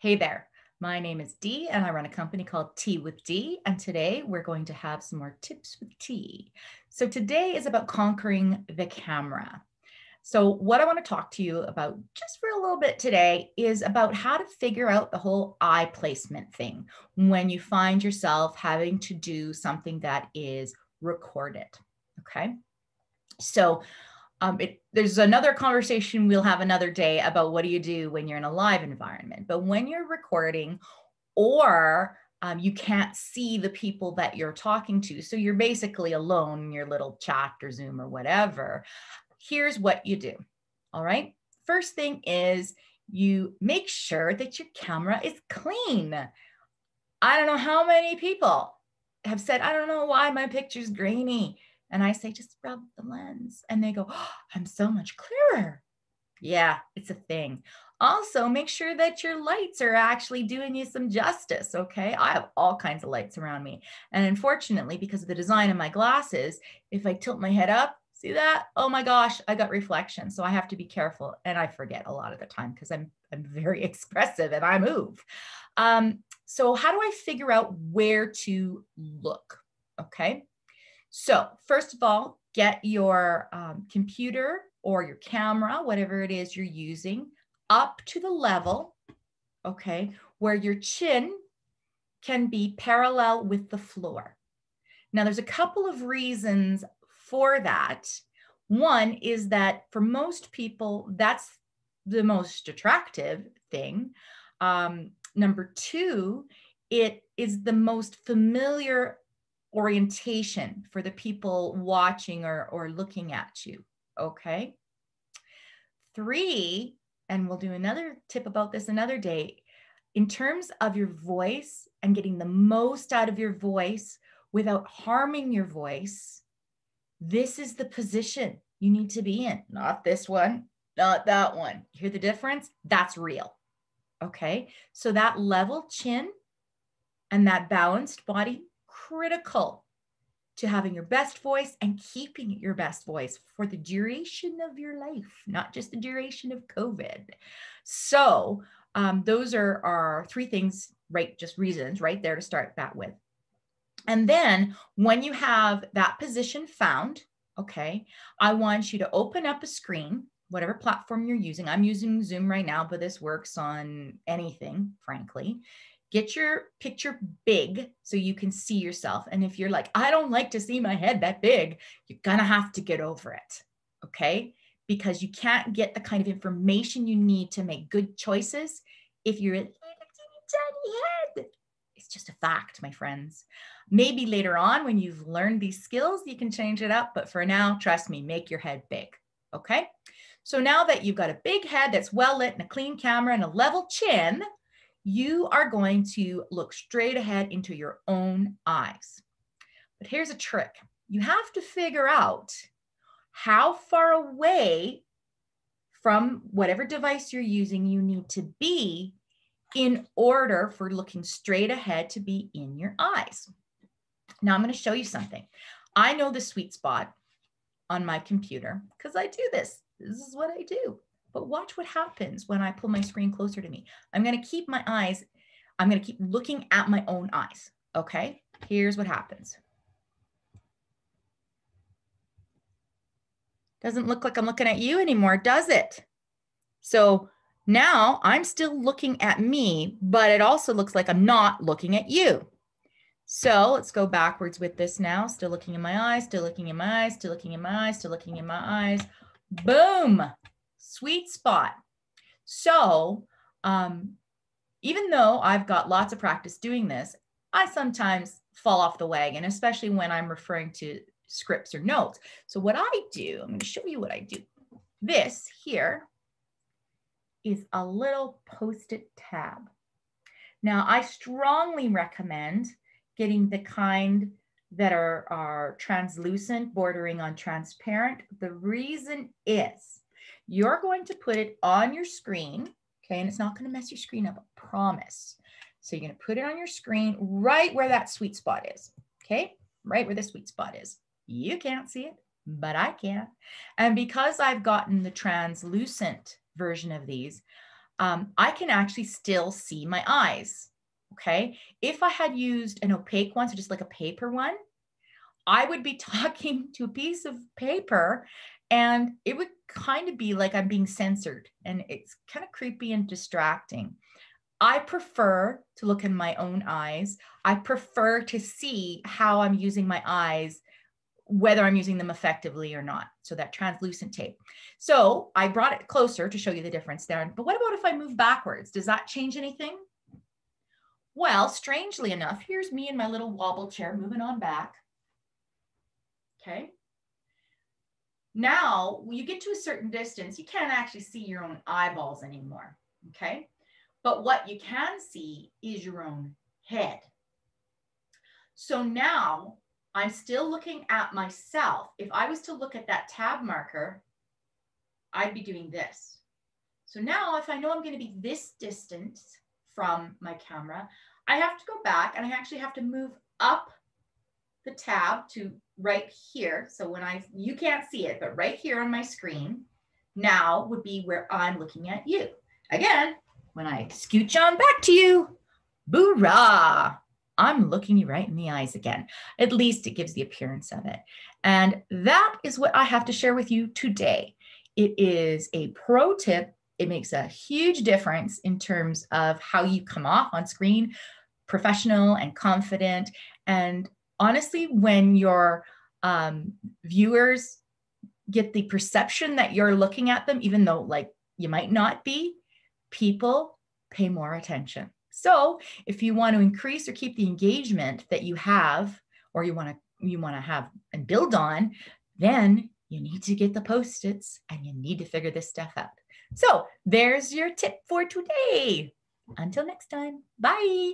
Hey there, my name is Dee and I run a company called Tea with Dee, and today we're going to have some more tips with tea. So today is about conquering the camera. So what I want to talk to you about just for a little bit today is about how to figure out the whole eye placement thing when you find yourself having to do something that is recorded, okay? So there's another conversation we'll have another day about what do you do when you're in a live environment. But when you're recording or you can't see the people that you're talking to, so you're basically alone in your little chat or Zoom or whatever, here's what you do. All right. First thing is you make sure that your camera is clean. I don't know how many people have said, I don't know why my picture's grainy. And I say, just rub the lens. And they go, oh, I'm so much clearer. Yeah, it's a thing. Also, make sure that your lights are actually doing you some justice, okay? I have all kinds of lights around me. And unfortunately, because of the design of my glasses, if I tilt my head up, see that? Oh my gosh, I got reflection. So I have to be careful. And I forget a lot of the time because I'm very expressive and I move. So how do I figure out where to look? Okay. So first of all, get your computer or your camera, whatever it is you're using, up to the level, okay, where your chin can be parallel with the floor. Now, there's a couple of reasons for that. One is that for most people, that's the most attractive thing. Number two, it is the most familiar orientation for the people watching or looking at you, okay? Three, and we'll do another tip about this another day, in terms of your voice and getting the most out of your voice without harming your voice, this is the position you need to be in, not this one, not that one. You hear the difference? That's real, okay? So that level chin and that balanced body, critical to having your best voice and keeping your best voice for the duration of your life, not just the duration of COVID. So those are our three things, right? Just reasons right there to start that with. And then when you have that position found, okay, I want you to open up a screen, whatever platform you're using. I'm using Zoom right now, but this works on anything, frankly. Get your picture big so you can see yourself. And if you're like, I don't like to see my head that big, you're gonna have to get over it, okay? Because you can't get the kind of information you need to make good choices if you're a little tiny head. It's just a fact, my friends. Maybe later on when you've learned these skills, you can change it up. But for now, trust me, make your head big, okay? So now that you've got a big head that's well lit and a clean camera and a level chin, you are going to look straight ahead into your own eyes. But here's a trick. You have to figure out how far away from whatever device you're using you need to be in order for looking straight ahead to be in your eyes. Now I'm going to show you something. I know the sweet spot on my computer because I do this. This is what I do. But watch what happens when I pull my screen closer to me. I'm going to keep my eyes, I'm going to keep looking at my own eyes. Okay, here's what happens. Doesn't look like I'm looking at you anymore, does it? So now I'm still looking at me, but it also looks like I'm not looking at you. So let's go backwards with this now. Still looking in my eyes, still looking in my eyes, still looking in my eyes, still looking in my eyes. Boom, sweet spot. So even though I've got lots of practice doing this, I sometimes fall off the wagon, especially when I'm referring to scripts or notes. So what I do, I'm going to show you what I do. This here is a little Post-it tab. Now, I strongly recommend getting the kind that are translucent, bordering on transparent. The reason is you're going to put it on your screen, okay, and it's not going to mess your screen up, I promise. So you're going to put it on your screen right where that sweet spot is, okay, right where the sweet spot is. You can't see it, but I can. And because I've gotten the translucent version of these, I can actually still see my eyes. Okay. If I had used an opaque one, so just like a paper one, I would be talking to a piece of paper and it would kind of be like I'm being censored, and it's kind of creepy and distracting. I prefer to look in my own eyes. I prefer to see how I'm using my eyes, whether I'm using them effectively or not. So that translucent tape. So I brought it closer to show you the difference there. But what about if I move backwards? Does that change anything? Well, strangely enough, here's me in my little wobble chair moving on back. Okay. Now, when you get to a certain distance, you can't actually see your own eyeballs anymore. Okay. But what you can see is your own head. So now I'm still looking at myself. If I was to look at that tab marker, I'd be doing this. So now if I know I'm going to be this distance from my camera, I have to go back and I actually have to move up the tab to right here. So when you can't see it, but right here on my screen now would be where I'm looking at you. Again, when I scooch on back to you, boo-rah, I'm looking you right in the eyes again. At least it gives the appearance of it. And that is what I have to share with you today. It is a pro tip. It makes a huge difference in terms of how you come off on screen, professional and confident. And honestly, when your viewers get the perception that you're looking at them, even though like you might not be, people pay more attention. So if you want to increase or keep the engagement that you have, or you want to have and build on, then you need to get the Post-its and you need to figure this stuff out. So there's your tip for today. Until next time, bye.